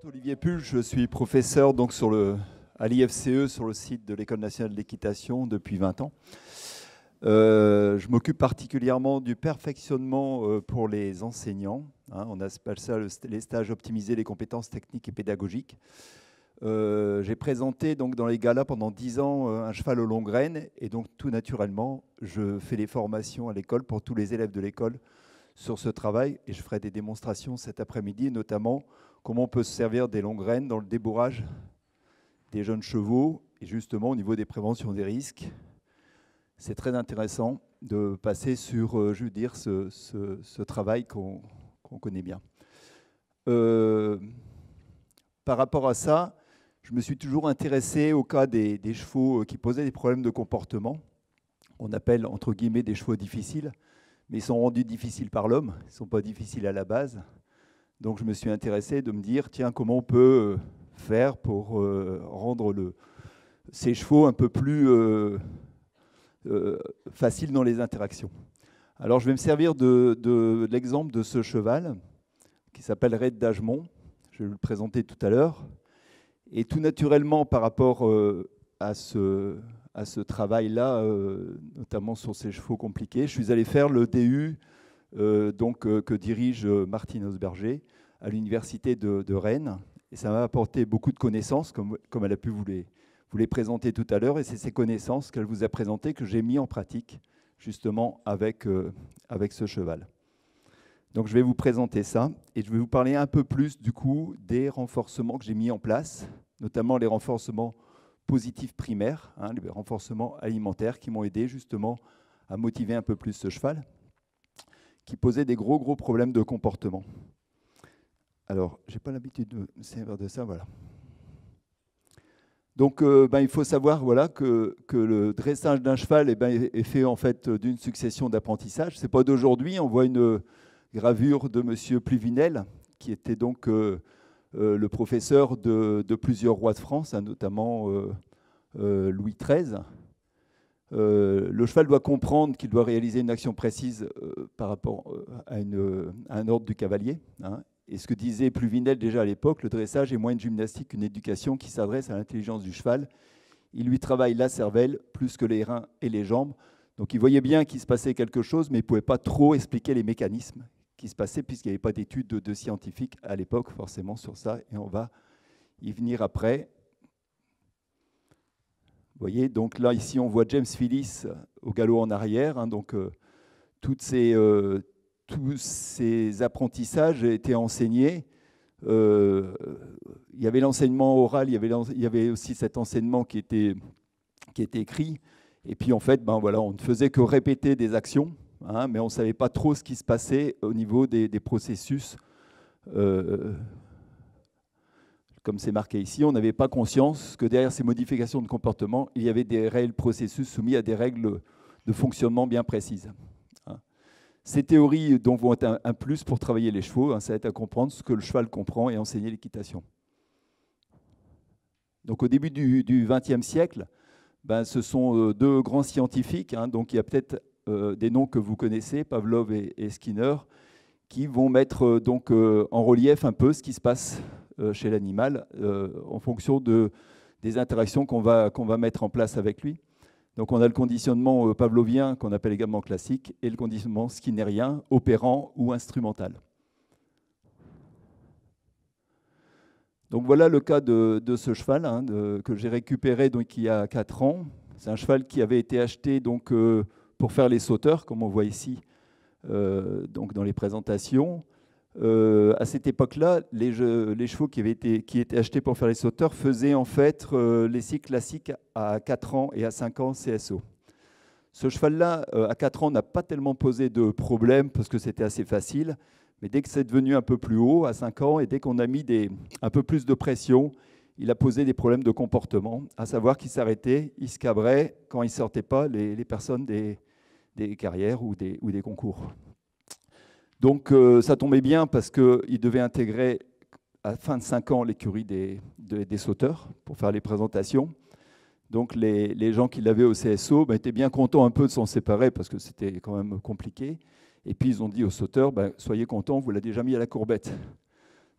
présente Olivier Pull, je suis professeur donc à l'IFCE sur le site de l'École nationale de l'équitation depuis 20 ans. Je m'occupe particulièrement du perfectionnement pour les enseignants. On appelle ça les stages optimisés les compétences techniques et pédagogiques. J'ai présenté donc dans les galas pendant 10 ans un cheval aux longues graines et donc tout naturellement, je fais des formations à l'école pour tous les élèves de l'école sur ce travail et je ferai des démonstrations cet après-midi, notamment comment on peut se servir des longues graines dans le débourrage des jeunes chevaux et justement au niveau des préventions des risques. C'est très intéressant de passer sur, je veux dire, ce travail qu'on connaît bien. Par rapport à ça, je me suis toujours intéressé au cas des chevaux qui posaient des problèmes de comportement. On appelle entre guillemets des chevaux difficiles, mais ils sont rendus difficiles par l'homme, ils ne sont pas difficiles à la base. Donc je me suis intéressé de me dire, tiens, comment on peut faire pour rendre ces chevaux un peu plus faciles dans les interactions. Alors je vais me servir de l'exemple de ce cheval qui s'appelle Red d'Agemont. Je vais le présenter tout à l'heure. Et tout naturellement, par rapport à ce travail-là, notamment sur ces chevaux compliqués, je suis allé faire le DU que dirige Martine Osberger à l'université de Rennes. Et ça m'a apporté beaucoup de connaissances, comme elle a pu vous les présenter tout à l'heure. Et c'est ces connaissances qu'elle vous a présentées que j'ai mis en pratique, justement, avec ce cheval. Donc je vais vous présenter ça et je vais vous parler un peu plus du coup des renforcements que j'ai mis en place, notamment les renforcements positifs primaires, les renforcements alimentaires qui m'ont aidé justement à motiver un peu plus ce cheval qui posait des gros problèmes de comportement. Alors, je n'ai pas l'habitude de me servir de ça, voilà. Donc il faut savoir voilà, que le dressage d'un cheval est fait en fait d'une succession d'apprentissages. Ce n'est pas d'aujourd'hui, on voit une gravure de M. Pluvinel, qui était donc le professeur de plusieurs rois de France, notamment Louis XIII. Le cheval doit comprendre qu'il doit réaliser une action précise par rapport à un ordre du cavalier. Et ce que disait Pluvinel déjà à l'époque, le dressage est moins une gymnastique qu'une éducation qui s'adresse à l'intelligence du cheval. Il lui travaille la cervelle plus que les reins et les jambes. Donc il voyait bien qu'il se passait quelque chose, mais il ne pouvait pas trop expliquer les mécanismes qui se passaient, puisqu'il n'y avait pas d'études de scientifiques à l'époque, forcément, sur ça, et on va y venir après. Vous voyez, donc là, ici, on voit James Phillips au galop en arrière, donc tous ces apprentissages étaient enseignés. Il y avait l'enseignement oral, il y avait aussi cet enseignement qui était écrit, et puis en fait, voilà, on ne faisait que répéter des actions, mais on ne savait pas trop ce qui se passait au niveau des processus. Comme c'est marqué ici, on n'avait pas conscience que derrière ces modifications de comportement, il y avait des réels processus soumis à des règles de fonctionnement bien précises. Ces théories donc, vont être un plus pour travailler les chevaux, ça aide à comprendre ce que le cheval comprend et enseigner l'équitation. Donc au début du XXe siècle, ce sont deux grands scientifiques, donc il y a peut-être des noms que vous connaissez, Pavlov et Skinner, qui vont mettre donc en relief un peu ce qui se passe chez l'animal en fonction des interactions qu'on va mettre en place avec lui. Donc on a le conditionnement pavlovien qu'on appelle également classique et le conditionnement skinnérien, opérant ou instrumental. Donc voilà le cas de ce cheval que j'ai récupéré donc, il y a 4 ans. C'est un cheval qui avait été acheté donc, pour faire les sauteurs, comme on voit ici donc dans les présentations. À cette époque-là, les chevaux qui étaient achetés pour faire les sauteurs faisaient en fait les cycles classiques à 4 ans et à 5 ans CSO. Ce cheval-là, à 4 ans, n'a pas tellement posé de problème parce que c'était assez facile. Mais dès que c'est devenu un peu plus haut, à 5 ans, et dès qu'on a mis un peu plus de pression, il a posé des problèmes de comportement, à savoir qu'il s'arrêtait, il se cabrait quand il ne sortait pas les personnes des carrières ou des concours. Donc ça tombait bien parce qu'il devait intégrer à la fin de 5 ans l'écurie des sauteurs pour faire les présentations. Donc les gens qui l'avaient au CSO étaient bien contents un peu de s'en séparer parce que c'était quand même compliqué. Et puis ils ont dit aux sauteurs, soyez contents, vous l'avez déjà mis à la courbette.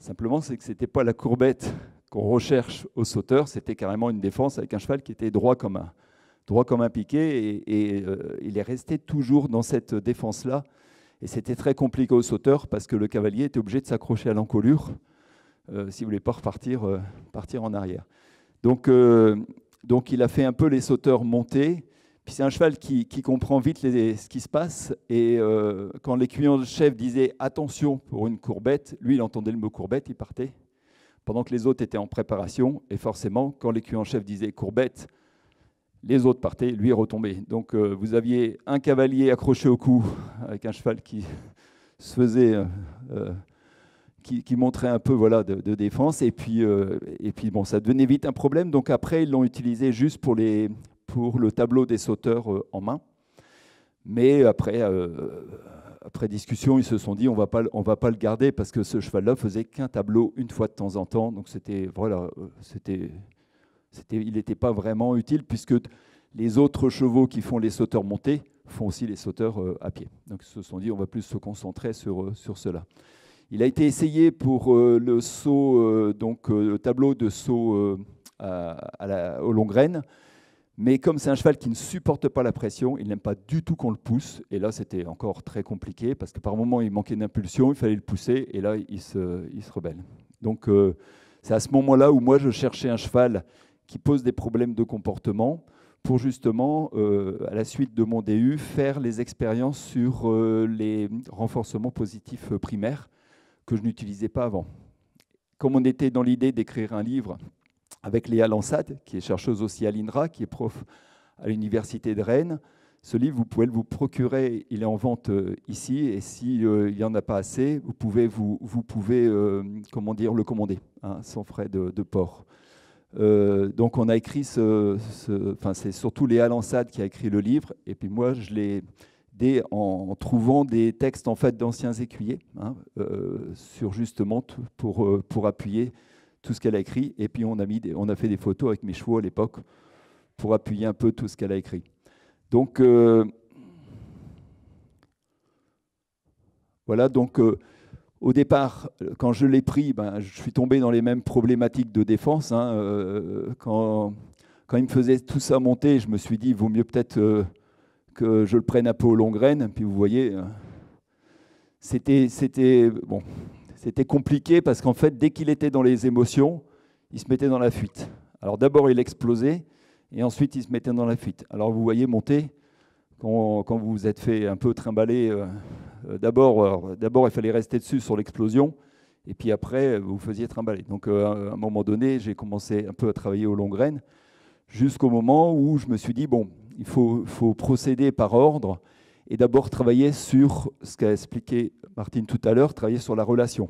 Simplement, c'est que ce n'était pas la courbette qu'on recherche au sauteur, c'était carrément une défense avec un cheval qui était droit comme un piquet, et il est resté toujours dans cette défense-là. Et c'était très compliqué au sauteur parce que le cavalier était obligé de s'accrocher à l'encolure s'il ne voulait pas partir en arrière. Donc, il a fait un peu les sauteurs montés. Puis c'est un cheval qui comprend vite ce qui se passe. Et quand l'écuyer-chef disait « attention pour une courbette », lui, il entendait le mot « courbette », il partait. Pendant que les autres étaient en préparation. Et forcément, quand l'écuyer-chef disait « courbette », les autres partaient, lui retombait. Donc vous aviez un cavalier accroché au cou avec un cheval qui se faisait, qui montrait un peu voilà, de défense. Et puis bon, ça devenait vite un problème. Donc après, ils l'ont utilisé juste pour le tableau des sauteurs en main. Mais après discussion, ils se sont dit on va pas le garder parce que ce cheval-là faisait qu'un tableau une fois de temps en temps. Donc il n'était pas vraiment utile puisque les autres chevaux qui font les sauteurs montés font aussi les sauteurs à pied. Donc ils se sont dit on va plus se concentrer sur cela. Il a été essayé pour le saut, le tableau de saut aux longues graines, mais comme c'est un cheval qui ne supporte pas la pression, il n'aime pas du tout qu'on le pousse. Et là, c'était encore très compliqué parce que par moments, il manquait d'impulsion, il fallait le pousser, et là, il se rebelle. Donc c'est à ce moment-là où moi, je cherchais un cheval qui pose des problèmes de comportement pour justement, à la suite de mon DU, faire les expériences sur les renforcements positifs primaires que je n'utilisais pas avant. Comme on était dans l'idée d'écrire un livre avec Léa Lansade, qui est chercheuse aussi à l'INRA, qui est prof à l'Université de Rennes, ce livre, vous pouvez vous procurer, il est en vente ici, et s'il n'y en a pas assez, vous pouvez le commander, hein, sans frais de port. Donc on a écrit c'est surtout Léa Lansade qui a écrit le livre, et puis moi je l'ai aidé en trouvant des textes en fait d'anciens écuyers, hein, sur justement pour appuyer tout ce qu'elle a écrit, et puis on a fait des photos avec mes chevaux à l'époque pour appuyer un peu tout ce qu'elle a écrit. Donc voilà, donc au départ, quand je l'ai pris, je suis tombé dans les mêmes problématiques de défense. Hein, quand il me faisait tout ça monter, je me suis dit, il vaut mieux peut-être que je le prenne un peu aux longues graines. Puis vous voyez, c'était compliqué parce qu'en fait, dès qu'il était dans les émotions, il se mettait dans la fuite. Alors d'abord, il explosait, et ensuite, il se mettait dans la fuite. Alors vous voyez monter, quand vous vous êtes fait un peu trimballer, d'abord, il fallait rester dessus sur l'explosion, et puis après, vous faisiez trimballer. Donc à un moment donné, j'ai commencé un peu à travailler aux longues graines, jusqu'au moment où je me suis dit, bon, il faut procéder par ordre, et d'abord travailler sur ce qu'a expliqué Martine tout à l'heure, travailler sur la relation.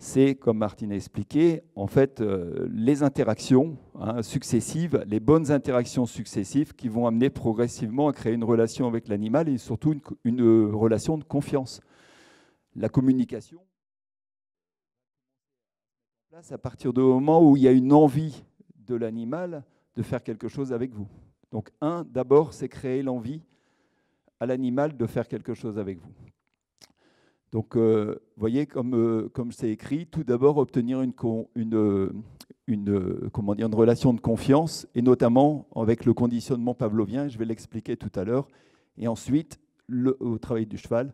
C'est, comme Martine a expliqué, en fait, les interactions successives, les bonnes interactions successives qui vont amener progressivement à créer une relation avec l'animal et surtout une relation de confiance. La communication, à partir du moment où il y a une envie de l'animal de faire quelque chose avec vous. Donc, d'abord, c'est créer l'envie à l'animal de faire quelque chose avec vous. Donc, vous voyez, comme c'est écrit, tout d'abord obtenir une relation de confiance, et notamment avec le conditionnement pavlovien, je vais l'expliquer tout à l'heure. Et ensuite, au travail du cheval,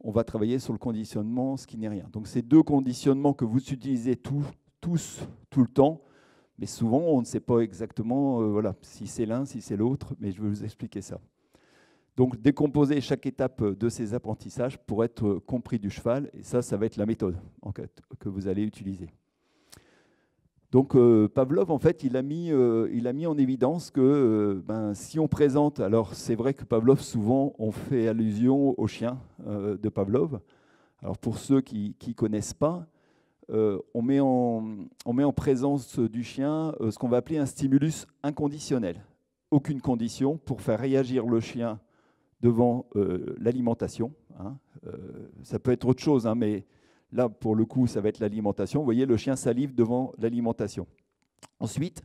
on va travailler sur le conditionnement skinnérien. Donc, c'est deux conditionnements que vous utilisez tous, tout le temps, mais souvent, on ne sait pas exactement si c'est l'un, si c'est l'autre, mais je vais vous expliquer ça. Donc, décomposer chaque étape de ces apprentissages pour être compris du cheval. Et ça va être la méthode que vous allez utiliser. Donc, Pavlov, en fait, il a mis en évidence que si on présente... Alors, c'est vrai que Pavlov, souvent, on fait allusion au chien de Pavlov. Alors, pour ceux qui ne connaissent pas, on met en présence du chien ce qu'on va appeler un stimulus inconditionnel. Aucune condition pour faire réagir le chien devant l'alimentation. Hein. Ça peut être autre chose, hein, mais là, pour le coup, ça va être l'alimentation. Vous voyez, le chien salive devant l'alimentation. Ensuite,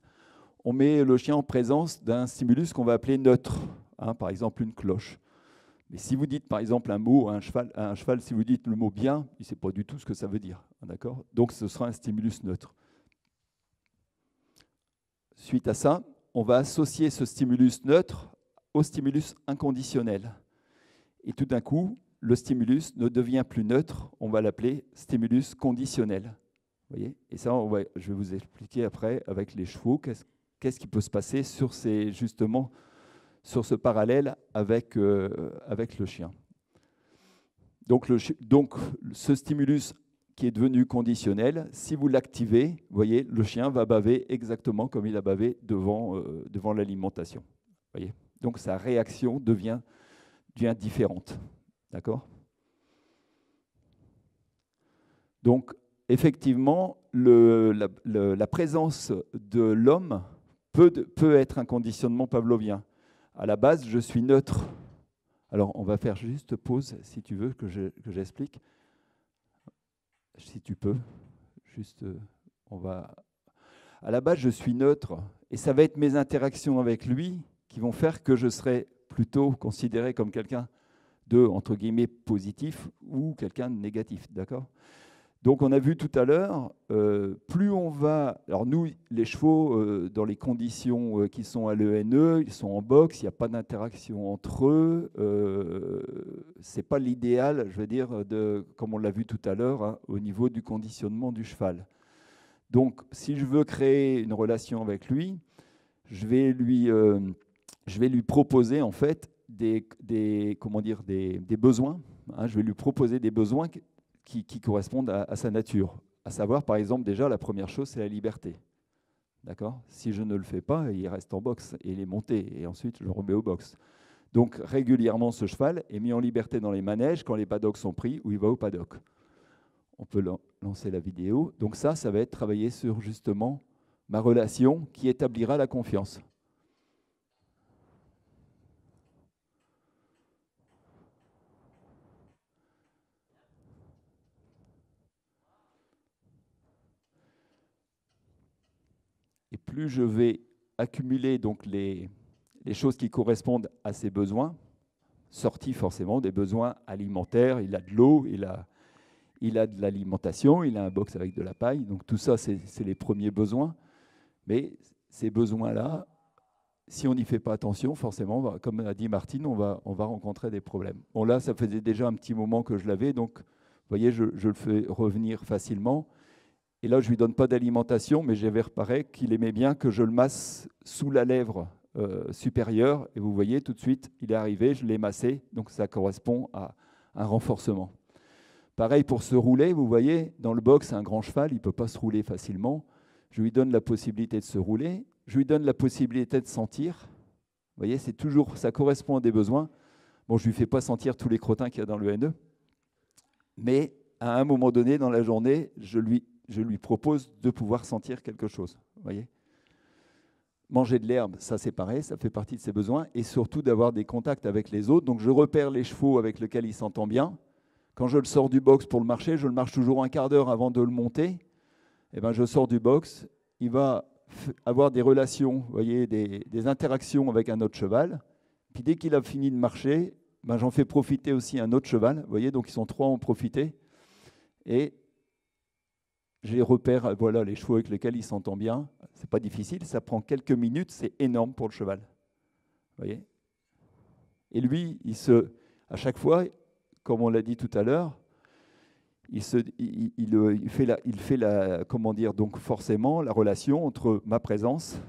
on met le chien en présence d'un stimulus qu'on va appeler neutre, hein, par exemple une cloche. Mais si vous dites par exemple un mot à un cheval, si vous dites le mot bien, il ne sait pas du tout ce que ça veut dire. D'accord ? Donc ce sera un stimulus neutre. Suite à ça, on va associer ce stimulus neutre au stimulus inconditionnel. Et tout d'un coup, le stimulus ne devient plus neutre, on va l'appeler stimulus conditionnel. Vous voyez ? Et ça, je vais vous expliquer après avec les chevaux, qu'est-ce qui peut se passer sur ce parallèle avec le chien. Donc ce stimulus qui est devenu conditionnel, si vous l'activez, vous voyez, le chien va baver exactement comme il a bavé devant l'alimentation. Voyez ? Donc sa réaction devient différente. D'accord ? Donc effectivement, la présence de l'homme peut être un conditionnement pavlovien. À la base, je suis neutre. Alors, on va faire juste pause, si tu veux, que j'explique. Si tu peux. Juste, À la base, je suis neutre. Et ça va être mes interactions avec lui qui vont faire que je serai plutôt considéré comme quelqu'un de, entre guillemets, positif ou quelqu'un de négatif. D'accord ? Donc, on a vu tout à l'heure, plus on va... Alors nous, les chevaux, dans les conditions qui sont à l'ENE, ils sont en boxe, il n'y a pas d'interaction entre eux. Ce n'est pas l'idéal, je veux dire, comme on l'a vu tout à l'heure, hein, au niveau du conditionnement du cheval. Donc, si je veux créer une relation avec lui, je vais lui proposer, en fait, des besoins. Hein, je vais lui proposer des besoins qui correspondent à sa nature. À savoir, par exemple, déjà, la première chose, c'est la liberté. D'accord ? Si je ne le fais pas, il reste en boxe et il est monté. Et ensuite, je le remets au boxe. Donc, régulièrement, ce cheval est mis en liberté dans les manèges quand les paddocks sont pris ou il va au paddock. On peut lancer la vidéo. Donc ça va être travailler sur, justement, ma relation qui établira la confiance. Et plus je vais accumuler donc les choses qui correspondent à ses besoins, sortis forcément des besoins alimentaires, il a de l'eau, il a de l'alimentation, il a un box avec de la paille, donc tout ça c'est les premiers besoins. Mais ces besoins-là, si on n'y fait pas attention, forcément, comme a dit Martine, on va rencontrer des problèmes. Bon là, ça faisait déjà un petit moment que je l'avais, donc vous voyez, je le fais revenir facilement. Et là, je ne lui donne pas d'alimentation, mais j'avais reparé qu'il aimait bien que je le masse sous la lèvre supérieure. Et vous voyez, tout de suite, il est arrivé, je l'ai massé, donc ça correspond à un renforcement. Pareil pour se rouler, vous voyez, dans le box, un grand cheval, il ne peut pas se rouler facilement. Je lui donne la possibilité de se rouler, je lui donne la possibilité de sentir. Vous voyez, c'est toujours, ça correspond à des besoins. Bon, je ne lui fais pas sentir tous les crottins qu'il y a dans le NE, mais à un moment donné dans la journée, je lui propose de pouvoir sentir quelque chose. Vous voyez ? Manger de l'herbe, ça c'est pareil, ça fait partie de ses besoins, et surtout d'avoir des contacts avec les autres. Donc je repère les chevaux avec lesquels il s'entend bien. Quand je le sors du box pour le marcher, je le marche toujours un quart d'heure avant de le monter. Et ben, je sors du box, il va avoir des relations, vous voyez, des interactions avec un autre cheval. Puis dès qu'il a fini de marcher, ben, j'en fais profiter aussi un autre cheval. Vous voyez, donc ils sont trois à en profiter. Et je les repère, voilà, les chevaux avec lesquels il s'entend bien. C'est pas difficile, ça prend quelques minutes, c'est énorme pour le cheval. Vous voyez ? Et lui, à chaque fois, comme on l'a dit tout à l'heure, il fait comment dire, donc forcément la relation entre ma présence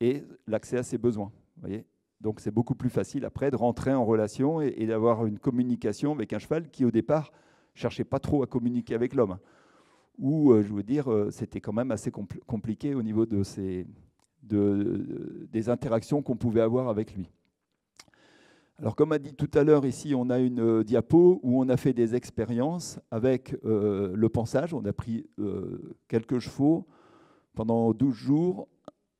et l'accès à ses besoins. Vous voyez ? Donc c'est beaucoup plus facile après de rentrer en relation et d'avoir une communication avec un cheval qui au départ cherchait pas trop à communiquer avec l'homme. Ou je veux dire, c'était quand même assez compliqué au niveau des interactions qu'on pouvait avoir avec lui. Alors, comme a dit tout à l'heure, ici, on a une diapo où on a fait des expériences avec le pansage. On a pris quelques chevaux pendant 12 jours,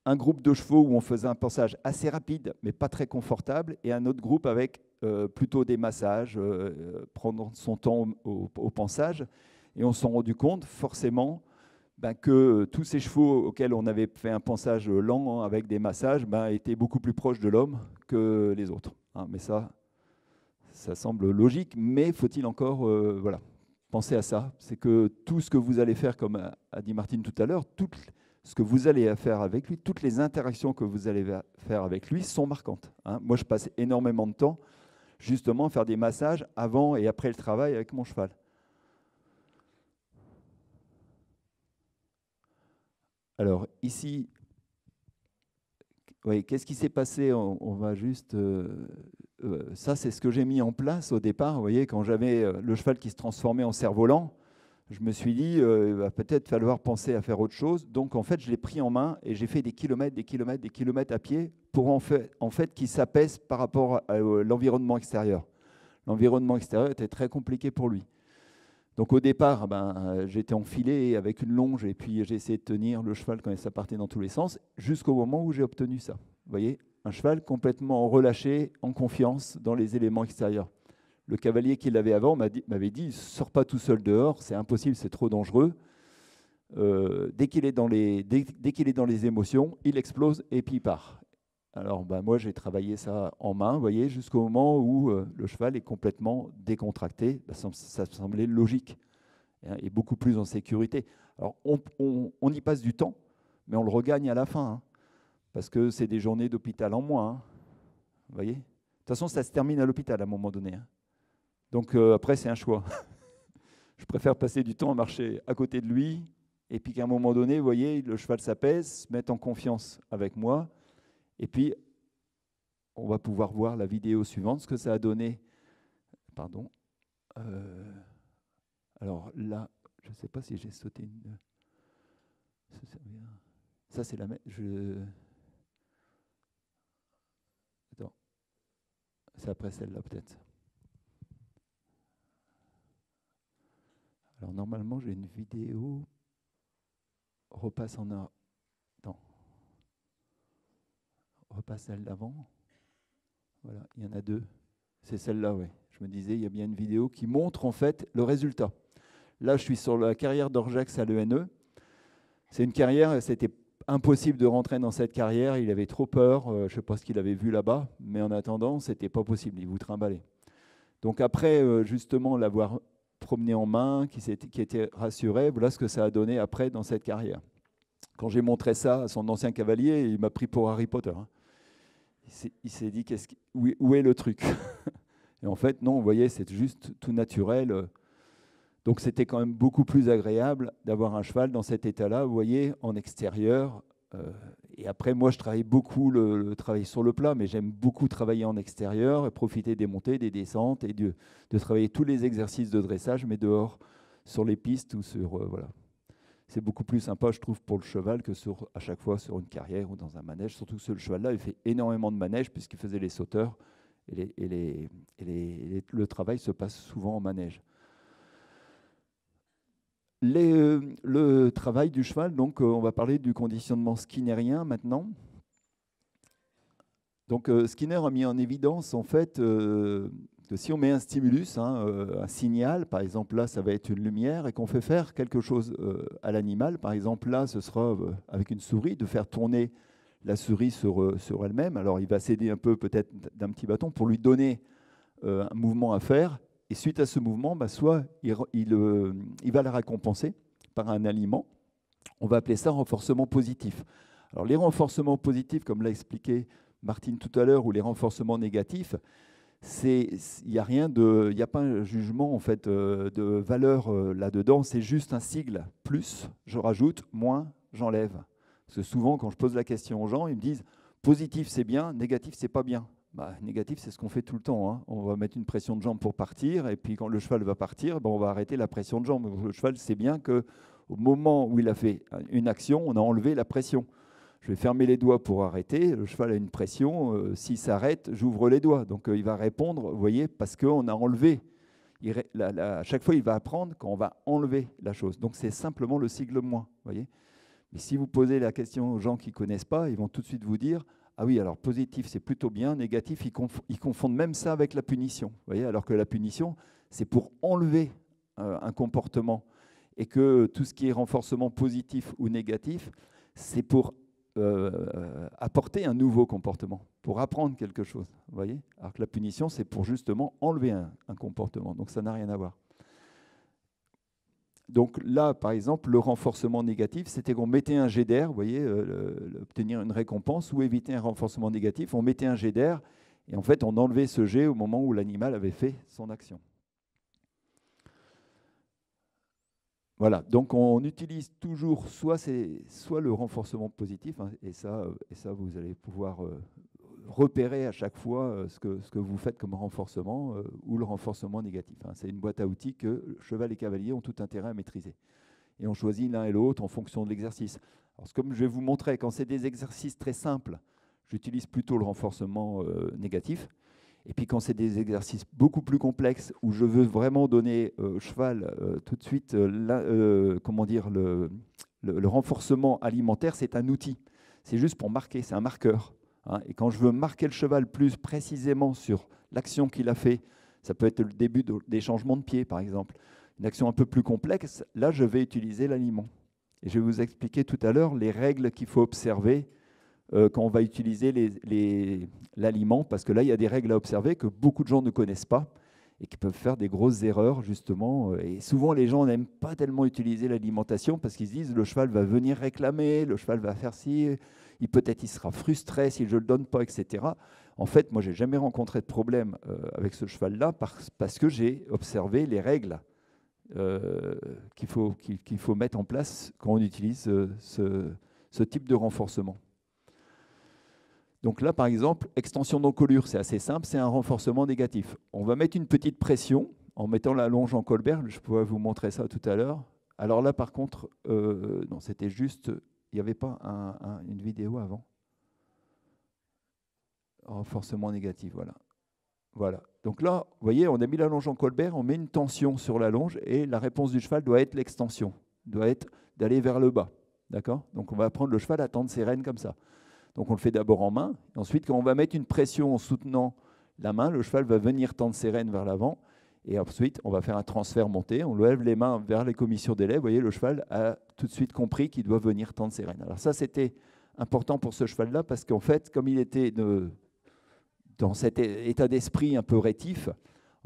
un groupe de chevaux où on faisait un pansage assez rapide, mais pas très confortable, et un autre groupe avec plutôt des massages, prendre son temps au pansage. Et on s'est rendu compte, forcément, que tous ces chevaux auxquels on avait fait un pansage lent avec des massages étaient beaucoup plus proches de l'homme que les autres. Mais ça, Ça semble logique, mais faut-il encore voilà, penser à ça? C'est que tout ce que vous allez faire, comme a dit Martine tout à l'heure, tout ce que vous allez faire avec lui, toutes les interactions que vous allez faire avec lui sont marquantes. Hein. Moi, je passe énormément de temps justement à faire des massages avant et après le travail avec mon cheval. Alors ici, oui, qu'est-ce qui s'est passé? On va juste... ça, c'est ce que j'ai mis en place au départ. Vous voyez, quand j'avais le cheval qui se transformait en cerf-volant, je me suis dit, il va peut-être falloir penser à faire autre chose. Donc, en fait, je l'ai pris en main et j'ai fait des kilomètres, des kilomètres, des kilomètres à pied pour en fait qu'il s'apaise par rapport à l'environnement extérieur. L'environnement extérieur était très compliqué pour lui. Donc, au départ, j'étais enfilé avec une longe et puis j'ai essayé de tenir le cheval quand ça partait dans tous les sens jusqu'au moment où j'ai obtenu ça. Vous voyez, un cheval complètement relâché, en confiance dans les éléments extérieurs. Le cavalier qui l'avait avant m'avait dit « ne sors pas tout seul dehors, c'est impossible, c'est trop dangereux. Dès qu'il est dans les émotions, il explose et puis il part. » Alors moi, j'ai travaillé ça en main, vous voyez, jusqu'au moment où le cheval est complètement décontracté. Ça semblait logique et beaucoup plus en sécurité. Alors on y passe du temps, mais on le regagne à la fin, hein, parce que c'est des journées d'hôpital en moins. Hein, vous voyez ? De toute façon, ça se termine à l'hôpital à un moment donné. Hein. Donc après, c'est un choix. Je préfère passer du temps à marcher à côté de lui, et puis qu'à un moment donné, vous voyez, le cheval s'apaise, se met en confiance avec moi, et puis on va pouvoir voir la vidéo suivante, ce que ça a donné. Pardon. Alors là, je ne sais pas si j'ai sauté une... Ça, c'est la même... Attends. C'est après celle-là, peut-être. Alors normalement, j'ai une vidéo. Repasse en a. Attends. Repasse celle d'avant. Voilà, il y en a deux. C'est celle-là, oui. Je me disais, il y a bien une vidéo qui montre en fait le résultat. Là, je suis sur la carrière d'Orgex à l'ENE. C'est une carrière, c'était impossible de rentrer dans cette carrière. Il avait trop peur. Je ne sais pas ce qu'il avait vu là-bas, mais en attendant, c'était pas possible. Il vous trimballait. Donc après, justement, l'avoir promené en main, qui était rassuré, voilà ce que ça a donné après dans cette carrière. Quand j'ai montré ça à son ancien cavalier, il m'a pris pour Harry Potter. Hein. Il s'est dit, où est le truc? Et en fait, non, vous voyez, c'est juste tout naturel. Donc c'était quand même beaucoup plus agréable d'avoir un cheval dans cet état-là, vous voyez, en extérieur. Et après, moi, je travaille beaucoup le travail sur le plat, mais j'aime beaucoup travailler en extérieur et profiter des montées, des descentes et de travailler tous les exercices de dressage, mais dehors, sur les pistes ou sur... voilà. C'est beaucoup plus sympa, je trouve, pour le cheval que à chaque fois sur une carrière ou dans un manège. Surtout que ce cheval-là, il fait énormément de manèges puisqu'il faisait les sauteurs et le travail se passe souvent en manège. Le travail du cheval, donc on va parler du conditionnement skinnérien maintenant. Donc Skinner a mis en évidence en fait que si on met un stimulus, un signal, par exemple là ça va être une lumière, et qu'on fait faire quelque chose à l'animal, par exemple là ce sera avec une souris, de faire tourner la souris sur elle-même. Alors il va s'aider un peu peut-être d'un petit bâton pour lui donner un mouvement à faire. Et suite à ce mouvement, soit il va la récompenser par un aliment. On va appeler ça renforcement positif. Alors les renforcements positifs, comme l'a expliqué Martine tout à l'heure, ou les renforcements négatifs, il n'y a pas un jugement en fait, de valeur là-dedans, c'est juste un sigle. Plus, je rajoute, moins, j'enlève. Parce que souvent, quand je pose la question aux gens, ils me disent « positif, c'est bien, négatif, c'est pas bien ». Négatif, c'est ce qu'on fait tout le temps. Hein. On va mettre une pression de jambe pour partir, et puis quand le cheval va partir, on va arrêter la pression de jambe. Donc, le cheval sait bien qu'au moment où il a fait une action, on a enlevé la pression. Je vais fermer les doigts pour arrêter. Le cheval a une pression. S'il s'arrête, j'ouvre les doigts. Donc il va répondre, vous voyez, parce qu'on a enlevé. À chaque fois, il va apprendre quand on va enlever la chose. Donc c'est simplement le sigle moins. Voyez. Mais si vous posez la question aux gens qui ne connaissent pas, ils vont tout de suite vous dire « Ah oui, alors positif, c'est plutôt bien. Négatif, ils confondent même ça avec la punition. » Vous voyez, alors que la punition, c'est pour enlever un comportement. Et que tout ce qui est renforcement positif ou négatif, c'est pour apporter un nouveau comportement, pour apprendre quelque chose. Vous voyez? Alors que la punition, c'est pour justement enlever un comportement. Donc ça n'a rien à voir. Donc là, par exemple, le renforcement négatif, c'était qu'on mettait un jet d'air, vous voyez, obtenir une récompense ou éviter un renforcement négatif. On mettait un jet d'air et en fait, on enlevait ce jet au moment où l'animal avait fait son action. Voilà, donc on utilise toujours soit le renforcement positif, hein, et ça vous allez pouvoir repérer à chaque fois ce que vous faites comme renforcement ou le renforcement négatif. Hein. C'est une boîte à outils que cheval et cavalier ont tout intérêt à maîtriser. Et on choisit l'un et l'autre en fonction de l'exercice. Alors, comme je vais vous montrer, quand c'est des exercices très simples, j'utilise plutôt le renforcement négatif. Et puis quand c'est des exercices beaucoup plus complexes, où je veux vraiment donner au cheval tout de suite comment dire, le renforcement alimentaire, c'est un outil. C'est juste pour marquer, c'est un marqueur. Hein. Et quand je veux marquer le cheval plus précisément sur l'action qu'il a fait, ça peut être le début des changements de pied, par exemple, une action un peu plus complexe, là je vais utiliser l'aliment. Et je vais vous expliquer tout à l'heure les règles qu'il faut observer quand on va utiliser l'aliment, parce que là, il y a des règles à observer que beaucoup de gens ne connaissent pas et qui peuvent faire des grosses erreurs, justement. Et souvent, les gens n'aiment pas tellement utiliser l'alimentation parce qu'ils se disent le cheval va venir réclamer, le cheval va faire ci, peut-être il sera frustré si je ne le donne pas, etc. En fait, moi, je n'ai jamais rencontré de problème avec ce cheval-là parce que j'ai observé les règles qu'il faut mettre en place quand on utilise ce type de renforcement. Donc là, par exemple, extension d'encolure, c'est assez simple, c'est un renforcement négatif. On va mettre une petite pression en mettant la longe en Colbert, je pourrais vous montrer ça tout à l'heure. Alors là, par contre, non, c'était juste, il n'y avait pas une vidéo avant. Renforcement négatif, voilà. Voilà. Donc là, vous voyez, on a mis la longe en Colbert, on met une tension sur la longe et la réponse du cheval doit être l'extension, doit être d'aller vers le bas. D'accord? Donc on va apprendre le cheval à tendre ses rênes comme ça. Donc on le fait d'abord en main. Ensuite, quand on va mettre une pression en soutenant la main, le cheval va venir tendre ses rênes vers l'avant. Et ensuite, on va faire un transfert monté. On lève les mains vers les commissures des lèvres. Vous voyez, le cheval a tout de suite compris qu'il doit venir tendre ses rênes. Alors ça, c'était important pour ce cheval-là parce qu'en fait, comme il était dans cet état d'esprit un peu rétif,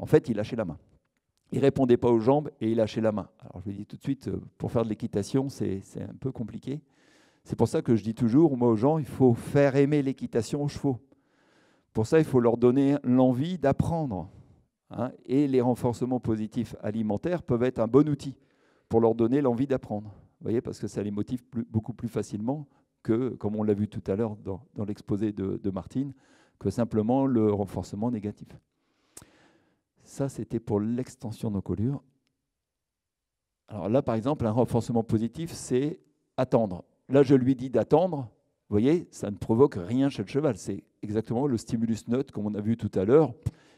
en fait, il lâchait la main. Il ne répondait pas aux jambes et il lâchait la main. Alors je vous dis tout de suite, pour faire de l'équitation, c'est un peu compliqué. C'est pour ça que je dis toujours, moi, aux gens, il faut faire aimer l'équitation aux chevaux. Pour ça, il faut leur donner l'envie d'apprendre. Hein, et les renforcements positifs alimentaires peuvent être un bon outil pour leur donner l'envie d'apprendre. Vous voyez, parce que ça les motive beaucoup plus facilement que, comme on l'a vu tout à l'heure dans l'exposé de Martine, que simplement le renforcement négatif. Ça, c'était pour l'extension d'encolure. Alors là, par exemple, un renforcement positif, c'est attendre. Là, je lui dis d'attendre. Vous voyez, ça ne provoque rien chez le cheval. C'est exactement le stimulus neutre, comme on a vu tout à l'heure.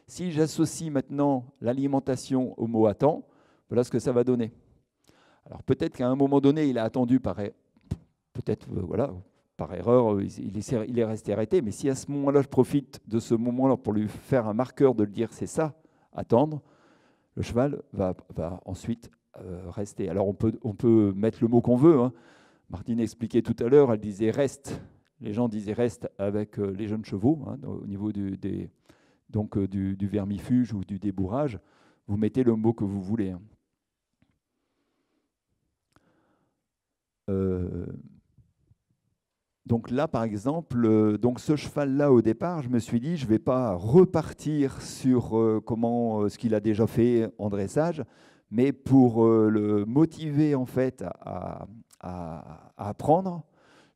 Si j'associe maintenant l'alimentation au mot « attend », voilà ce que ça va donner. Alors peut-être qu'à un moment donné, il a attendu par erreur, il est resté arrêté. Mais si à ce moment-là, je profite de ce moment-là pour lui faire un marqueur de le dire « c'est ça, attendre », le cheval va ensuite rester. Alors on peut mettre le mot qu'on veut, hein. Martine expliquait tout à l'heure, elle disait « reste ». Les gens disaient « reste » avec les jeunes chevaux, hein, au niveau du vermifuge ou du débourrage. Vous mettez le mot que vous voulez. Hein. Donc là, par exemple, donc ce cheval-là, au départ, je me suis dit, je ne vais pas repartir sur ce qu'il a déjà fait en dressage, mais pour le motiver en fait à apprendre,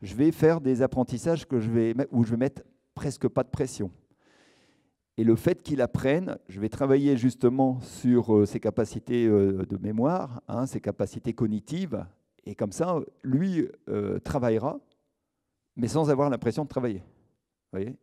je vais faire des apprentissages où je vais mettre presque pas de pression. Et le fait qu'il apprenne, je vais travailler justement sur ses capacités de mémoire, hein, ses capacités cognitives, et comme ça, lui travaillera, mais sans avoir l'impression de travailler. Vous voyez ?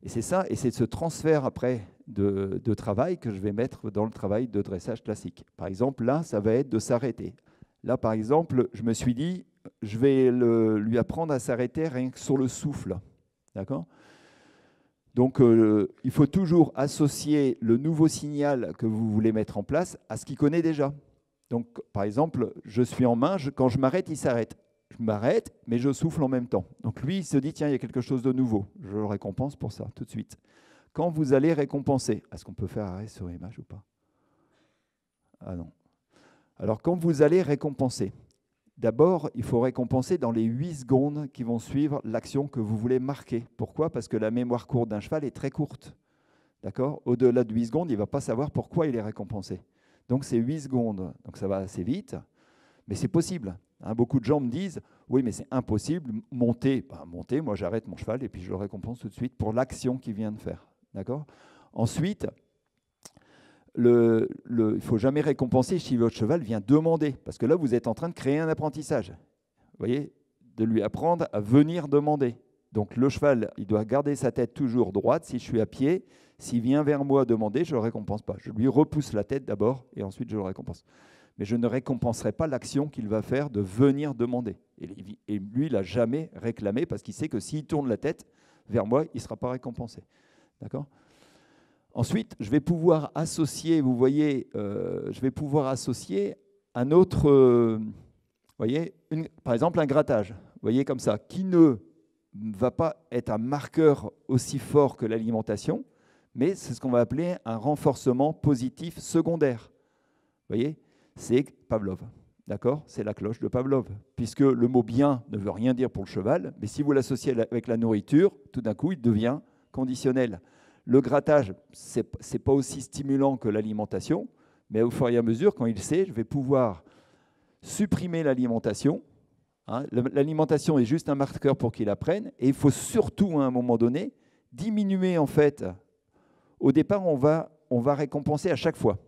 Et c'est ça, et c'est ce transfert après de travail que je vais mettre dans le travail de dressage classique. Par exemple, là, ça va être de s'arrêter. Là, par exemple, je me suis dit, je vais lui apprendre à s'arrêter rien que sur le souffle. D'accord ? Donc, il faut toujours associer le nouveau signal que vous voulez mettre en place à ce qu'il connaît déjà. Donc, par exemple, je suis en main, quand je m'arrête, il s'arrête. je m'arrête, mais je souffle en même temps. Donc lui, il se dit, tiens, il y a quelque chose de nouveau. Je le récompense pour ça, tout de suite. Quand vous allez récompenser, est-ce qu'on peut faire arrêt sur image ou pas? Ah non. Alors, quand vous allez récompenser, d'abord, il faut récompenser dans les 8 secondes qui vont suivre l'action que vous voulez marquer. Pourquoi? Parce que la mémoire courte d'un cheval est très courte. D'accord? Au-delà de 8 secondes, il ne va pas savoir pourquoi il est récompensé. Donc, c'est 8 secondes. Donc, ça va assez vite, mais c'est possible. Hein, beaucoup de gens me disent, oui, mais c'est impossible, monter. Ben, monter, moi, j'arrête mon cheval et puis je le récompense tout de suite pour l'action qu'il vient de faire. D'accord? Ensuite, il ne faut jamais récompenser si votre cheval vient demander, parce que là, vous êtes en train de créer un apprentissage. Vous voyez, de lui apprendre à venir demander. Donc le cheval, il doit garder sa tête toujours droite. Si je suis à pied, s'il vient vers moi demander, je ne le récompense pas. Je lui repousse la tête d'abord et ensuite je le récompense. Mais je ne récompenserai pas l'action qu'il va faire de venir demander. Et lui, il n'a jamais réclamé parce qu'il sait que s'il tourne la tête vers moi, il ne sera pas récompensé. D'accord ? Ensuite, je vais pouvoir associer, vous voyez, je vais pouvoir associer un autre, voyez, par exemple un grattage, vous voyez comme ça, qui ne va pas être un marqueur aussi fort que l'alimentation, mais c'est ce qu'on va appeler un renforcement positif secondaire. Vous voyez, c'est Pavlov, d'accord? C'est la cloche de Pavlov, puisque le mot bien ne veut rien dire pour le cheval, mais si vous l'associez avec la nourriture, tout d'un coup, il devient conditionnel. Le grattage, ce n'est pas aussi stimulant que l'alimentation, mais au fur et à mesure, quand il sait, je vais pouvoir supprimer l'alimentation. Hein, l'alimentation est juste un marqueur pour qu'il apprenne, et il faut surtout, à un moment donné, diminuer, en fait. Au départ, on va récompenser à chaque fois.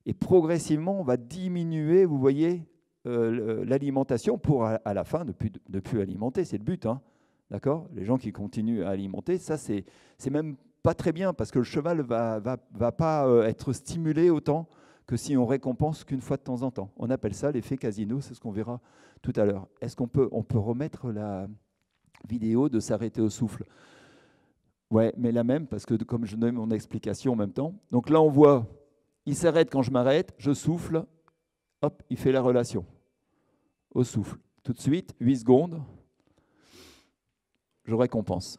Et progressivement, on va diminuer, vous voyez, l'alimentation pour, à la fin, ne plus alimenter. C'est le but. Hein, d'accord ? Les gens qui continuent à alimenter, ça, c'est même pas très bien parce que le cheval va pas être stimulé autant que si on récompense qu'une fois de temps en temps. On appelle ça l'effet casino, c'est ce qu'on verra tout à l'heure. Est-ce qu'on peut remettre la vidéo de s'arrêter au souffle? Ouais, mais la même, parce que comme je donne mon explication en même temps. Donc là, on voit, il s'arrête quand je m'arrête, je souffle, hop, il fait la relation au souffle. Tout de suite, 8 secondes, je récompense.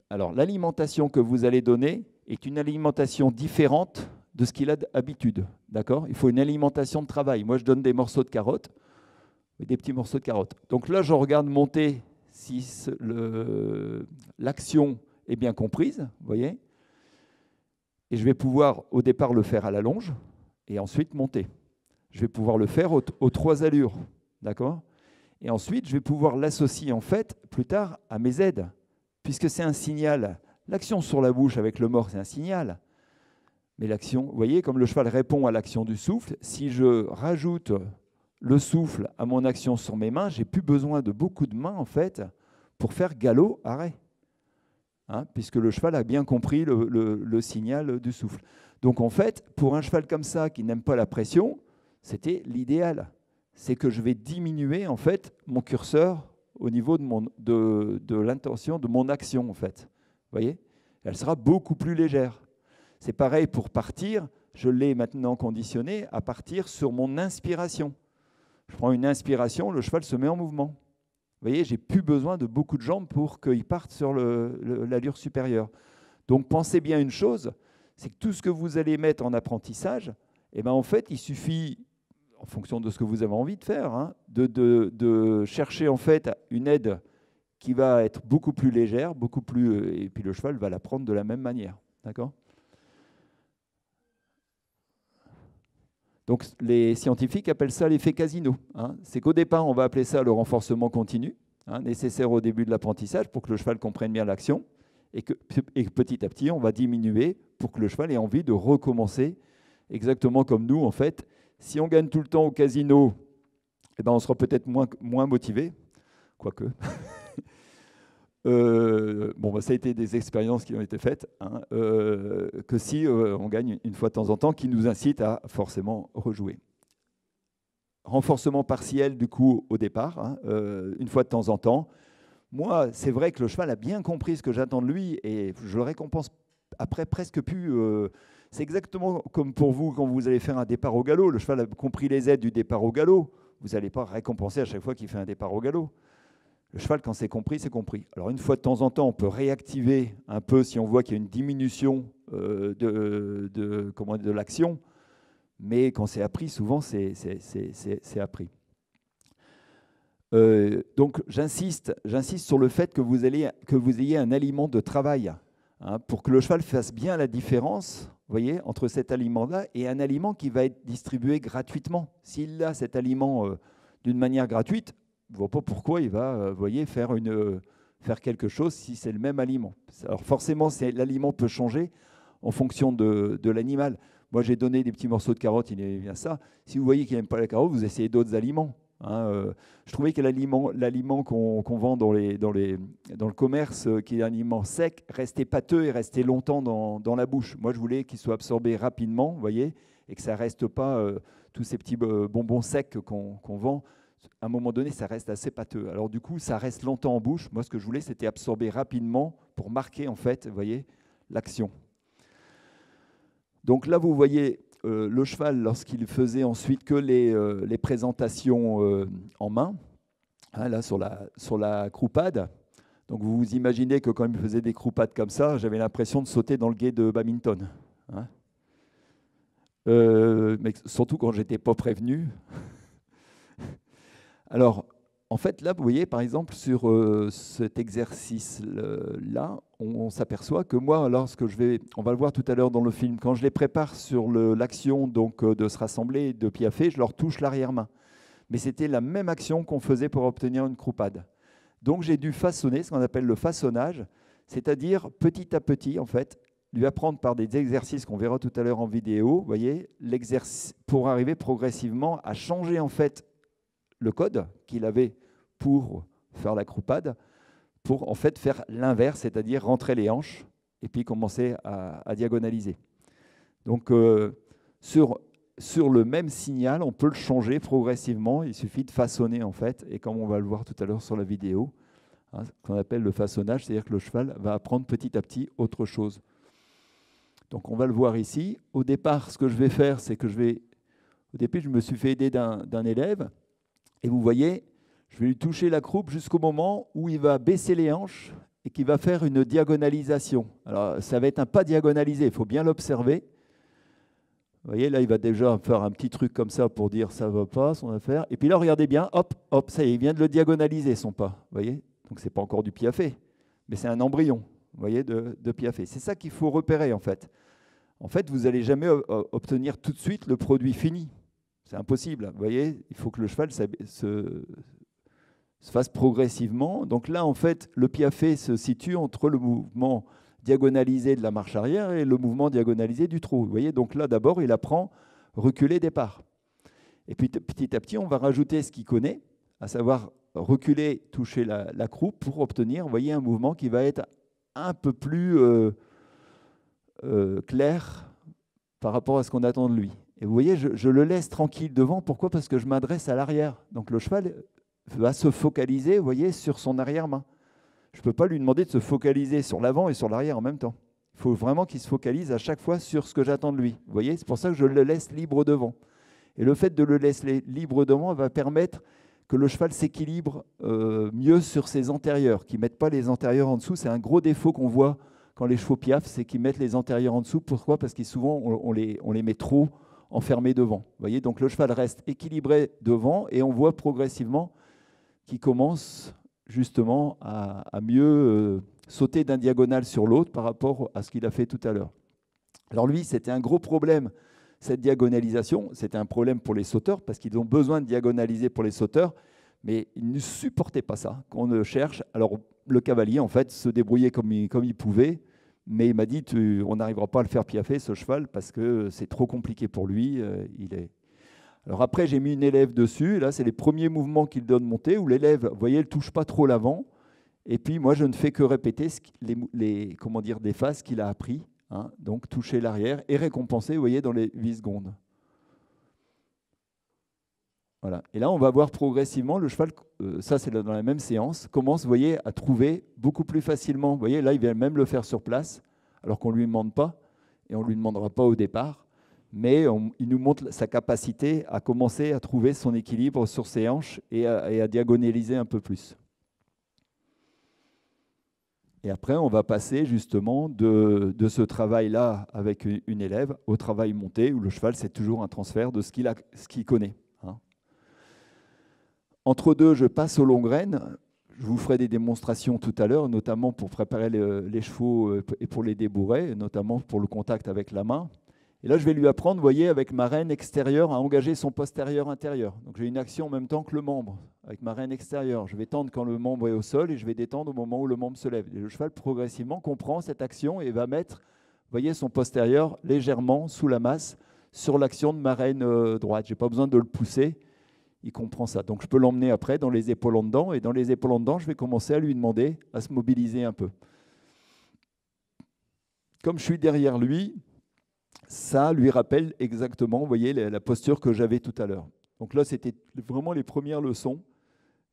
Alors, l'alimentation que vous allez donner est une alimentation différente de ce qu'il a d'habitude. D'accord ? Il faut une alimentation de travail. Moi, je donne des morceaux de carottes, des petits morceaux de carottes. Donc là, je regarde monter si l'action est bien comprise, vous voyez ? Et je vais pouvoir, au départ, le faire à la longe et ensuite monter. Je vais pouvoir le faire aux 3 allures. D'accord ? Et ensuite, je vais pouvoir l'associer, en fait, plus tard, à mes aides. Puisque c'est un signal. L'action sur la bouche avec le mort, c'est un signal. Mais l'action, vous voyez, comme le cheval répond à l'action du souffle, si je rajoute le souffle à mon action sur mes mains, j'ai plus besoin de beaucoup de mains, en fait, pour faire galop, arrêt. Hein, puisque le cheval a bien compris le signal du souffle. Donc, en fait, pour un cheval comme ça, qui n'aime pas la pression, c'était l'idéal. C'est que je vais diminuer, en fait, mon curseur au niveau de l'intention, de mon action, en fait. Vous voyez ? Elle sera beaucoup plus légère. C'est pareil pour partir. Je l'ai maintenant conditionné à partir sur mon inspiration. Je prends une inspiration, le cheval se met en mouvement. Vous voyez, je n'ai plus besoin de beaucoup de jambes pour qu'il parte sur l'allure supérieure. Donc, pensez bien une chose, c'est que tout ce que vous allez mettre en apprentissage, eh ben, en fait, il suffit, en fonction de ce que vous avez envie de faire, hein, de chercher en fait une aide qui va être beaucoup plus légère, beaucoup plus, et puis le cheval va la prendre de la même manière. D'accord ? Donc les scientifiques appellent ça l'effet casino. Hein. C'est qu'au départ, on va appeler ça le renforcement continu, hein, nécessaire au début de l'apprentissage pour que le cheval comprenne bien l'action, et que petit à petit, on va diminuer pour que le cheval ait envie de recommencer, exactement comme nous, en fait. Si on gagne tout le temps au casino, eh ben on sera peut-être moins motivé, quoique. Ça a été des expériences qui ont été faites, hein, que si on gagne une fois de temps en temps, qui nous incite à forcément rejouer. Renforcement partiel, du coup, au départ, hein, une fois de temps en temps. Moi, c'est vrai que le cheval a bien compris ce que j'attends de lui et je le récompense après presque plus. C'est exactement comme pour vous quand vous allez faire un départ au galop. Le cheval a compris les aides du départ au galop. vous n'allez pas récompenser à chaque fois qu'il fait un départ au galop. Le cheval, quand c'est compris, c'est compris. Alors, une fois de temps en temps, on peut réactiver un peu si on voit qu'il y a une diminution de l'action, mais quand c'est appris, souvent, c'est appris. Donc, j'insiste sur le fait que vous ayez un aliment de travail, hein, pour que le cheval fasse bien la différence, voyez, entre cet aliment-là et un aliment qui va être distribué gratuitement. S'il a cet aliment d'une manière gratuite, je ne vois pas pourquoi il va faire quelque chose si c'est le même aliment. Alors forcément, l'aliment peut changer en fonction de l'animal. Moi, j'ai donné des petits morceaux de carottes, il aime bien ça. Si vous voyez qu'il n'aime pas la carotte, vous essayez d'autres aliments. Hein. Je trouvais que l'aliment qu'on vend dans le commerce, qui est un aliment sec, restait pâteux et restait longtemps dans la bouche. Moi, je voulais qu'il soit absorbé rapidement, vous voyez, et que ça ne reste pas tous ces petits bonbons secs qu'on vend. À un moment donné, ça reste assez pâteux. Alors du coup, ça reste longtemps en bouche. Moi, ce que je voulais, c'était absorber rapidement pour marquer, en fait, vous voyez, l'action. Donc là, vous voyez le cheval lorsqu'il faisait ensuite que les présentations en main, hein, là sur la croupade. Donc vous vous imaginez que quand il faisait des croupades comme ça, j'avais l'impression de sauter dans le gué de badminton. Hein. Mais surtout quand j'étais pas prévenu. Alors, en fait, là, vous voyez, par exemple, sur cet exercice-là, on s'aperçoit que moi, lorsque on va le voir tout à l'heure dans le film, quand je les prépare sur l'action de se rassembler de piaffer, je leur touche l'arrière-main. Mais c'était la même action qu'on faisait pour obtenir une croupade. Donc, j'ai dû façonner ce qu'on appelle le façonnage, c'est-à-dire petit à petit, en fait, lui apprendre par des exercices qu'on verra tout à l'heure en vidéo, vous voyez, pour arriver progressivement à changer, en fait, le code qu'il avait pour faire la croupade, pour en fait faire l'inverse, c'est-à-dire rentrer les hanches et puis commencer à diagonaliser. Donc sur le même signal, on peut le changer progressivement, il suffit de façonner en fait, et comme on va le voir tout à l'heure sur la vidéo, hein, ce qu'on appelle le façonnage, c'est-à-dire que le cheval va apprendre petit à petit autre chose. Donc on va le voir ici. Au départ, ce que je vais faire, c'est que au début, je me suis fait aider d'un élève. Et vous voyez, je vais lui toucher la croupe jusqu'au moment où il va baisser les hanches et qu'il va faire une diagonalisation. Alors, ça va être un pas diagonalisé, il faut bien l'observer. Vous voyez, là, il va déjà faire un petit truc comme ça pour dire ça ne va pas, son affaire. Et puis là, regardez bien, hop, hop, ça y est, il vient de le diagonaliser, son pas. Vous voyez, donc ce n'est pas encore du piafé, mais c'est un embryon, vous voyez, de piafé. C'est ça qu'il faut repérer, en fait. En fait, vous n'allez jamais obtenir tout de suite le produit fini. C'est impossible. Vous voyez, il faut que le cheval se fasse progressivement. Donc là, en fait, le piafé se situe entre le mouvement diagonalisé de la marche arrière et le mouvement diagonalisé du trot. Vous voyez, donc là, d'abord, il apprend reculer, départ. Et puis, petit à petit, on va rajouter ce qu'il connaît, à savoir reculer, toucher la croupe pour obtenir, vous voyez, un mouvement qui va être un peu plus clair par rapport à ce qu'on attend de lui. Et vous voyez, je le laisse tranquille devant. Pourquoi ? Parce que je m'adresse à l'arrière. Donc le cheval va se focaliser, vous voyez, sur son arrière-main. Je ne peux pas lui demander de se focaliser sur l'avant et sur l'arrière en même temps. Il faut vraiment qu'il se focalise à chaque fois sur ce que j'attends de lui. Vous voyez, c'est pour ça que je le laisse libre devant. Et le fait de le laisser libre devant va permettre que le cheval s'équilibre mieux sur ses antérieurs, qu'il ne mette pas les antérieurs en dessous. C'est un gros défaut qu'on voit quand les chevaux piaffent, c'est qu'ils mettent les antérieurs en dessous. Pourquoi ? Parce que souvent, on les met trop enfermé devant. Vous voyez, donc le cheval reste équilibré devant et on voit progressivement qu'il commence justement à mieux sauter d'un diagonal sur l'autre par rapport à ce qu'il a fait tout à l'heure. Alors lui, c'était un gros problème, cette diagonalisation. C'était un problème pour les sauteurs parce qu'ils ont besoin de diagonaliser pour les sauteurs, mais ils ne supportaient pas ça, qu'on ne cherche. Alors le cavalier, en fait, se débrouillait comme il pouvait. Mais il m'a dit, on n'arrivera pas à le faire piaffer, ce cheval, parce que c'est trop compliqué pour lui. Alors après, j'ai mis une élève dessus. Et là, c'est les premiers mouvements qu'il donne monter, où l'élève, vous voyez, elle ne touche pas trop l'avant. Et puis, moi, je ne fais que répéter des phases qu'il a appris. Hein, donc, toucher l'arrière et récompenser, vous voyez, dans les 8 secondes. Voilà. Et là, on va voir progressivement le cheval, ça c'est dans la même séance, commence, vous voyez, à trouver beaucoup plus facilement. Vous voyez, là, il vient même le faire sur place, alors qu'on ne lui demande pas, et on ne lui demandera pas au départ. mais il nous montre sa capacité à commencer à trouver son équilibre sur ses hanches et à diagonaliser un peu plus. Et après, on va passer justement de ce travail-là avec une élève au travail monté, où le cheval, c'est toujours un transfert de ce qu'il connaît. Hein. Entre deux, je passe aux longues rênes. Je vous ferai des démonstrations tout à l'heure, notamment pour préparer les chevaux et pour les débourrer, notamment pour le contact avec la main. Et là, je vais lui apprendre, vous voyez, avec ma rêne extérieure, à engager son postérieur intérieur. Donc j'ai une action en même temps que le membre, avec ma rêne extérieure. Je vais tendre quand le membre est au sol et je vais détendre au moment où le membre se lève. Et le cheval, progressivement, comprend cette action et va mettre, vous voyez, son postérieur légèrement sous la masse sur l'action de ma rêne droite. Je n'ai pas besoin de le pousser, il comprend ça. Donc je peux l'emmener après dans les épaules en dedans. Et dans les épaules en dedans, je vais commencer à lui demander à se mobiliser un peu. Comme je suis derrière lui, ça lui rappelle exactement, vous voyez, la posture que j'avais tout à l'heure. Donc là, c'était vraiment les premières leçons.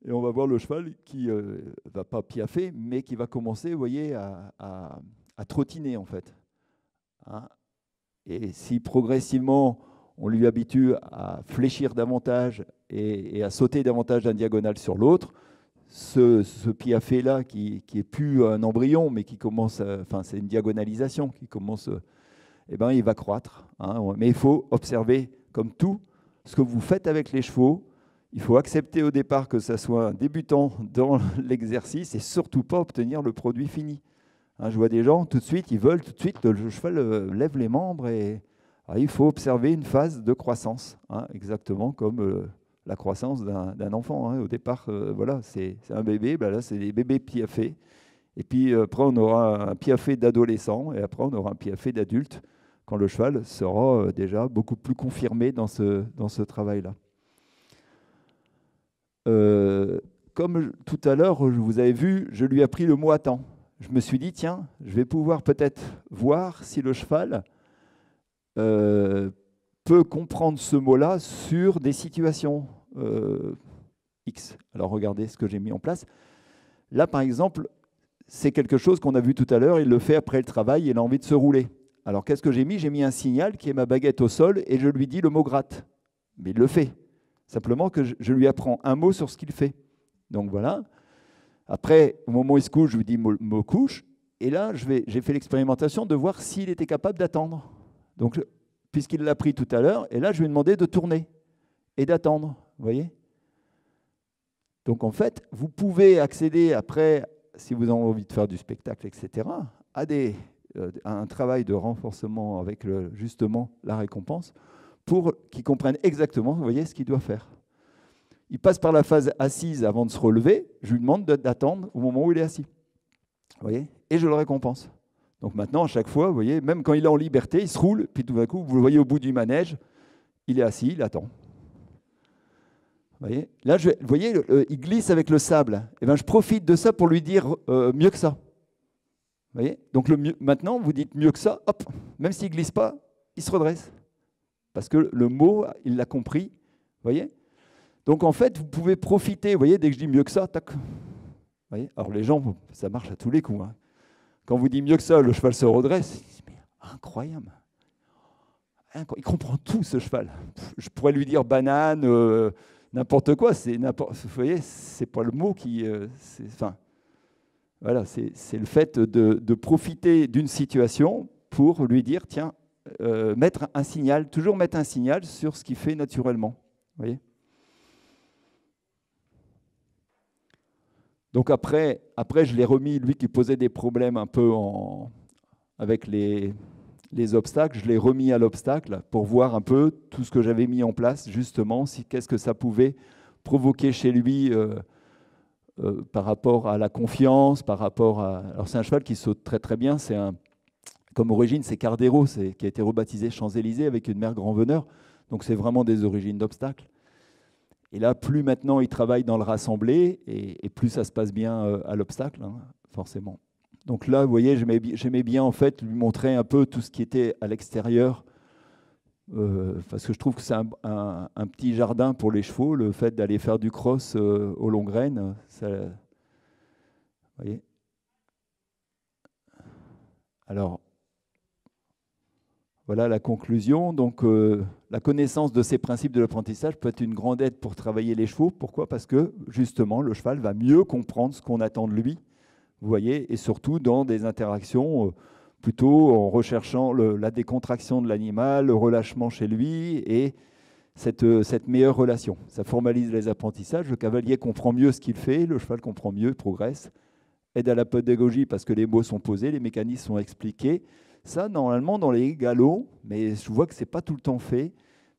Et on va voir le cheval qui ne va pas piaffer, mais qui va commencer, vous voyez, à trottiner, en fait. Hein. Et si progressivement, on lui habitue à fléchir davantage et à sauter davantage d'un diagonale sur l'autre, ce piaffer-là, qui n'est plus un embryon, mais qui commence, enfin, c'est une diagonalisation qui commence... Eh ben, il va croître. Hein. Mais il faut observer, comme tout, ce que vous faites avec les chevaux. Il faut accepter au départ que ça soit un débutant dans l'exercice et surtout pas obtenir le produit fini. Hein, je vois des gens, tout de suite, ils veulent tout de suite, le cheval lève les membres et il faut observer une phase de croissance, hein, exactement comme la croissance d'un enfant. Hein. Au départ, voilà, c'est un bébé, ben là, c'est des bébés piaffés. Et puis après, on aura un piaffé d'adolescent et après, on aura un piaffé d'adulte, quand le cheval sera déjà beaucoup plus confirmé dans ce travail-là. Comme tout à l'heure, vous avez vu, je lui ai appris le mot « attends ». Je me suis dit, tiens, je vais pouvoir peut-être voir si le cheval peut comprendre ce mot-là sur des situations X. Alors regardez ce que j'ai mis en place. Là, par exemple, c'est quelque chose qu'on a vu tout à l'heure, il le fait après le travail, il a envie de se rouler. Alors, qu'est-ce que j'ai mis? J'ai mis un signal qui est ma baguette au sol et je lui dis le mot gratte. Mais il le fait. Simplement que je lui apprends un mot sur ce qu'il fait. Donc voilà. Après, au moment où il se couche, je lui dis mot couche. Et là, j'ai fait l'expérimentation de voir s'il était capable d'attendre. Donc, puisqu'il l'a pris tout à l'heure, et là, je lui ai demandé de tourner et d'attendre. Vous voyez? Donc, en fait, vous pouvez accéder après, si vous avez envie de faire du spectacle, etc., à un travail de renforcement avec justement la récompense pour qu'ils comprennent exactement, vous voyez, ce qu'ils doivent faire. Il passe par la phase assise avant de se relever, je lui demande d'attendre au moment où il est assis. Vous voyez, et je le récompense. Donc maintenant, à chaque fois, vous voyez, même quand il est en liberté, il se roule, puis tout d'un coup, vous le voyez au bout du manège, il est assis, il attend. Vous voyez, là, vous voyez, il glisse avec le sable. Et ben, je profite de ça pour lui dire mieux que ça. Vous voyez, donc maintenant, vous dites mieux que ça, hop, même s'il ne glisse pas, il se redresse. Parce que le mot, il l'a compris. Vous voyez, donc en fait, vous pouvez profiter, vous voyez, dès que je dis mieux que ça, tac. Vous voyez, alors les gens, ça marche à tous les coups. Hein. Quand vous dites mieux que ça, le cheval se redresse. Mais incroyable. Il comprend tout, ce cheval. Je pourrais lui dire banane, n'importe quoi. Vous voyez, c'est pas le mot qui... enfin, voilà, c'est le fait de profiter d'une situation pour lui dire, tiens, mettre un signal, toujours mettre un signal sur ce qu'il fait naturellement. Vous voyez ? Donc après, je l'ai remis, lui qui posait des problèmes un peu avec les obstacles, je l'ai remis à l'obstacle pour voir un peu tout ce que j'avais mis en place, justement, qu'est-ce que ça pouvait provoquer chez lui par rapport à la confiance, par rapport à... Alors c'est un cheval qui saute très très bien, comme origine c'est Cardero, qui a été rebaptisé Champs-Élysées avec une mère grand veneur, donc c'est vraiment des origines d'obstacles. Et là, plus maintenant il travaille dans le rassemblé, et plus ça se passe bien à l'obstacle, hein, forcément. Donc là, vous voyez, j'aimais bien en fait lui montrer un peu tout ce qui était à l'extérieur, parce que je trouve que c'est un petit jardin pour les chevaux, le fait d'aller faire du cross aux longues rênes. Ça, vous voyez. Alors, Voilà la conclusion. Donc, la connaissance de ces principes de l'apprentissage peut être une grande aide pour travailler les chevaux. Pourquoi? Parce que, justement, le cheval va mieux comprendre ce qu'on attend de lui, vous voyez, et surtout dans des interactions plutôt en recherchant la décontraction de l'animal, le relâchement chez lui et cette meilleure relation. Ça formalise les apprentissages. Le cavalier comprend mieux ce qu'il fait, le cheval comprend mieux, progresse. Aide à la pédagogie parce que les mots sont posés, les mécanismes sont expliqués. Ça, normalement, dans les galops, mais je vois que ce n'est pas tout le temps fait,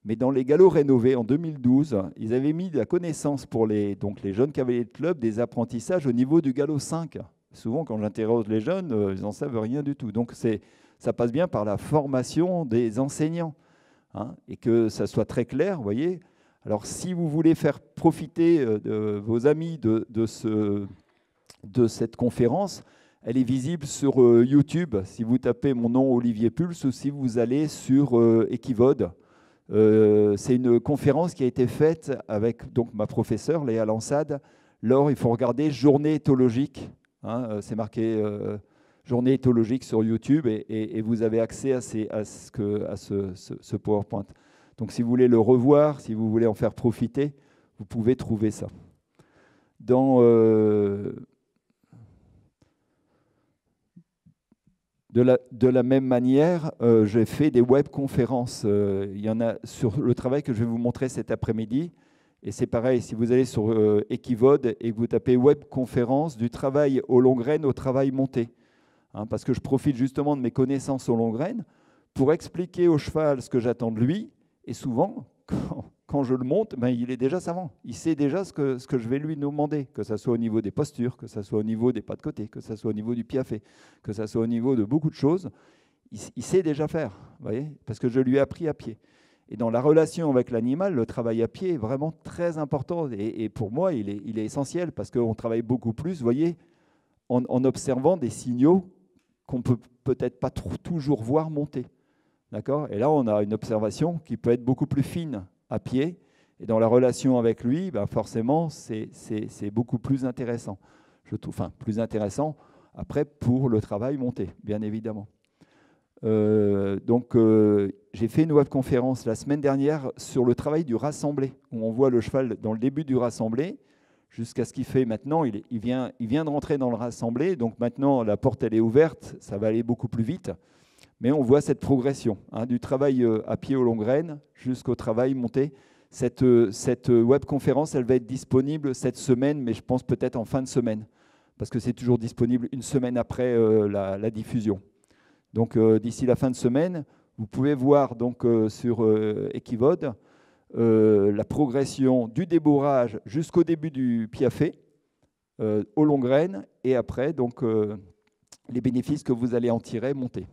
mais dans les galops rénovés en 2012, ils avaient mis de la connaissance pour les jeunes cavaliers de club des apprentissages au niveau du galop 5. Souvent, quand j'interroge les jeunes, ils n'en savent rien du tout. Donc, ça passe bien par la formation des enseignants, hein, et que ça soit très clair, vous voyez. Alors, si vous voulez faire profiter de vos amis de cette conférence, elle est visible sur YouTube, si vous tapez mon nom Olivier Pulse, ou si vous allez sur Equivode. C'est une conférence qui a été faite avec donc, ma professeure Léa Lansade. Lors, il faut regarder Journée éthologique. Hein, c'est marqué Journée éthologique sur YouTube et vous avez accès à ce PowerPoint. Donc si vous voulez le revoir, si vous voulez en faire profiter, vous pouvez trouver ça. De la même manière, j'ai fait des webconférences. Il y en a sur le travail que je vais vous montrer cet après-midi. Et c'est pareil, si vous allez sur Equivode et que vous tapez webconférence du travail aux longues graines au travail monté, hein, parce que je profite justement de mes connaissances aux longues graines pour expliquer au cheval ce que j'attends de lui. Et souvent, quand je le monte, ben, il est déjà savant. Il sait déjà ce que je vais lui demander, que ce soit au niveau des postures, que ce soit au niveau des pas de côté, que ce soit au niveau du piafé, que ce soit au niveau de beaucoup de choses. Il sait déjà faire, vous voyez, parce que je lui ai appris à pied. Et dans la relation avec l'animal, le travail à pied est vraiment très important. Et pour moi, il est essentiel parce qu'on travaille beaucoup plus, vous voyez, en observant des signaux qu'on ne peut peut-être pas toujours voir monter. D'accord ? Et là, on a une observation qui peut être beaucoup plus fine à pied. Et dans la relation avec lui, ben forcément, c'est beaucoup plus intéressant. Je trouve, enfin, plus intéressant après pour le travail monté, bien évidemment. J'ai fait une webconférence la semaine dernière sur le travail du rassemblé, où on voit le cheval dans le début du rassemblé, jusqu'à ce qu'il fait maintenant. Il vient de rentrer dans le rassemblé, donc maintenant la porte elle est ouverte, ça va aller beaucoup plus vite. Mais on voit cette progression, hein, du travail à pied aux longues graines jusqu'au travail monté. Cette webconférence, elle va être disponible cette semaine, mais je pense peut-être en fin de semaine, parce que c'est toujours disponible une semaine après la diffusion. Donc d'ici la fin de semaine, vous pouvez voir donc, sur Equivode la progression du débourrage jusqu'au début du piafé aux longues graines et après donc, les bénéfices que vous allez en tirer monter.